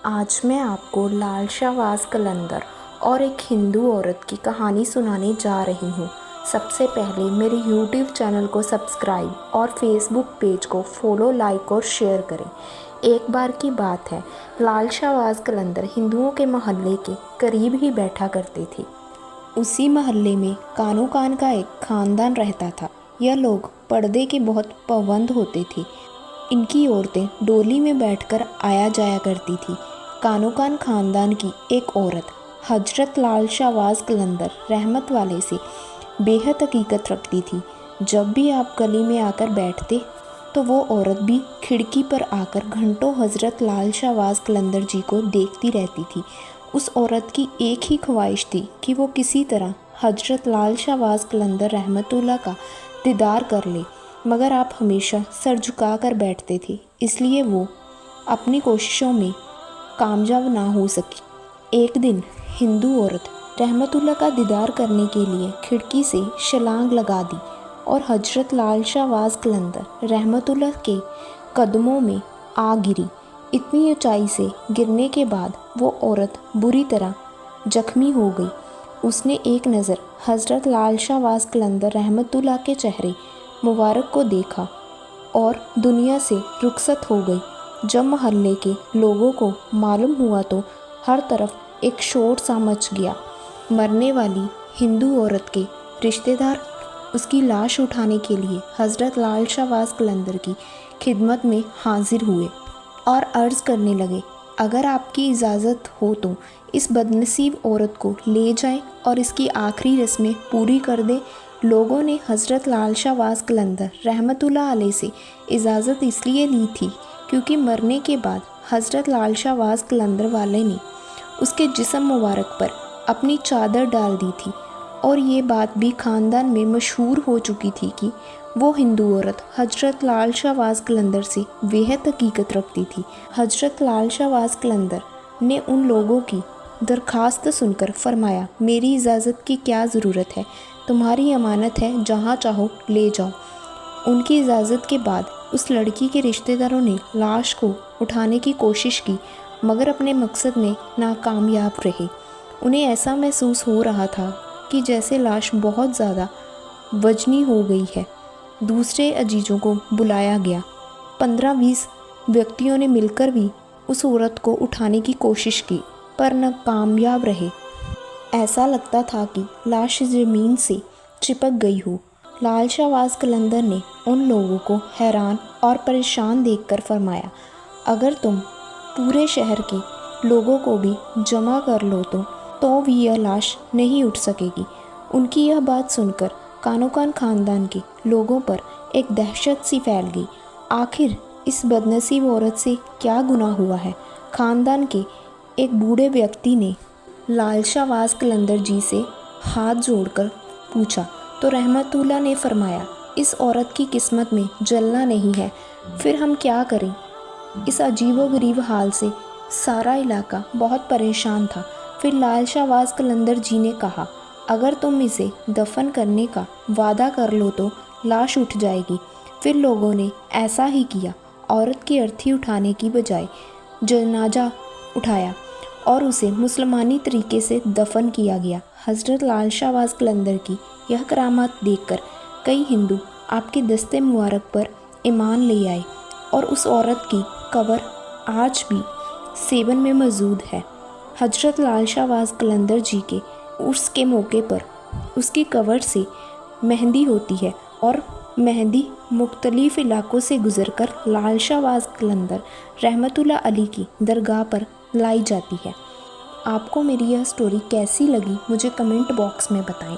آج میں آپ کو لال شہباز قلندر اور ایک ہندو عورت کی کہانی سنانے جا رہی ہوں۔ سب سے پہلے میرے یوٹیوب چینل کو سبسکرائب اور فیس بک پیج کو فالو، لائک اور شیئر کریں۔ ایک بار کی بات ہے، لال شہباز قلندر ہندوؤں کے محلے کے قریب ہی بیٹھا کرتے تھے۔ اسی محلے میں کانو کان کا ایک خاندان رہتا تھا۔ یہ لوگ پردے کے بہت پابند ہوتے تھے۔ ان کی عورتیں ڈولی میں بیٹھ کر آیا جایا کرتی تھی۔ کانو کان خاندان کی ایک عورت حضرت لال شہباز قلندر رحمت والے سے بے حد عقیدت رکھتی تھی۔ جب بھی آپ گلی میں آ کر بیٹھتے تو وہ عورت بھی کھڑکی پر آ کر گھنٹوں حضرت لال شہباز قلندر جی کو دیکھتی رہتی تھی۔ اس عورت کی ایک ہی خواہش تھی کہ وہ کسی طرح حضرت لال شہباز قلندر رحمت اللہ کا دیدار کر لے، مگر آپ ہمیشہ سر جھکا کر بیٹھتے تھے، اس لیے وہ اپنی کوششوں میں کامیاب نہ ہو سکی۔ ایک دن ہندو عورت رحمت اللہ کا دیدار کرنے کے لیے کھڑکی سے چھلانگ لگا دی اور حضرت لال شہباز قلندر رحمت اللہ کے قدموں میں آ گری۔ اتنی اونچائی سے گرنے کے بعد وہ عورت بری طرح زخمی ہو گئی۔ اس نے ایک نظر حضرت لال شہباز قلندر رحمت اللہ کے چہرے مبارک کو دیکھا اور دنیا سے رخصت ہو گئی۔ جب محلے کے لوگوں کو معلوم ہوا تو ہر طرف ایک شور سا مچ گیا۔ مرنے والی ہندو عورت کے رشتہ دار اس کی لاش اٹھانے کے لیے حضرت لال شہباز قلندر کی خدمت میں حاضر ہوئے اور عرض کرنے لگے، اگر آپ کی اجازت ہو تو اس بدنصیب عورت کو لے جائیں اور اس کی آخری رسمیں پوری کر دیں۔ لوگوں نے حضرت لال شہباز قلندر رحمت اللہ علیہ سے اجازت اس لیے لی تھی کیونکہ مرنے کے بعد حضرت لال شہباز قلندر والے نے اس کے جسم مبارک پر اپنی چادر ڈال دی تھی، اور یہ بات بھی خاندان میں مشہور ہو چکی تھی کہ وہ ہندو عورت حضرت لال شہباز قلندر سے بے حد عقیدت رکھتی تھی۔ حضرت لال شہباز قلندر نے ان لوگوں کی درخواست سن کر فرمایا، میری اجازت کی کیا ضرورت ہے، تمہاری امانت ہے، جہاں چاہو لے جاؤ۔ ان کی اجازت کے بعد اس لڑکی کے رشتہ داروں نے لاش کو اٹھانے کی کوشش کی، مگر اپنے مقصد میں ناکامیاب رہے۔ انہیں ایسا محسوس ہو رہا تھا کہ جیسے لاش بہت زیادہ وزنی ہو گئی ہے۔ دوسرے عزیزوں کو بلایا گیا۔ 15-20 ویکتیوں نے مل کر بھی اس عورت کو اٹھانے کی کوشش کی، پر ناکامیاب رہے۔ ایسا لگتا تھا کہ لاش زمین سے چپک گئی ہو۔ لال شہباز قلندر نے ان لوگوں کو حیران اور پریشان دیکھ کر فرمایا، اگر تم پورے شہر کے لوگوں کو بھی جمع کر لو تو بھی یہ لاش نہیں اٹھ سکے گی۔ ان کی یہ بات سن کر کانو کان خاندان کے لوگوں پر ایک دہشت سی پھیل گئی۔ آخر اس بدنصیب عورت سے کیا گناہ ہوا ہے؟ خاندان کے ایک بوڑھے ویکتی نے لال شہباز قلندر جی سے ہاتھ جوڑ کر پوچھا تو رحمت اللہ نے فرمایا، اس عورت کی قسمت میں جلنا نہیں ہے، پھر ہم کیا کریں؟ اس عجیب و غریب حال سے سارا علاقہ بہت پریشان تھا۔ پھر لال شہباز قلندر جی نے کہا، اگر تم اسے دفن کرنے کا وعدہ کر لو تو لاش اٹھ جائے گی۔ پھر لوگوں نے ایسا ہی کیا۔ عورت کی ارتھی اٹھانے کی بجائے جنازہ اٹھایا اور اسے مسلمانی طریقے سے دفن کیا گیا۔ حضرت لال شہباز قلندر کی یہ کرامات دیکھ کر کئی ہندو آپ کے دستے مبارک پر ایمان لے آئے، اور اس عورت کی قبر آج بھی سیون میں موجود ہے۔ حضرت لال شہباز قلندر جی کے عرس کے موقع پر اس کی قبر سے مہندی ہوتی ہے، اور مہندی مختلف علاقوں سے گزر کر لال شہباز قلندر رحمت اللہ علیہ کی درگاہ پر لائی جاتی ہے۔ آپ کو میری یہ سٹوری کیسی لگی مجھے کمنٹ باکس میں بتائیں۔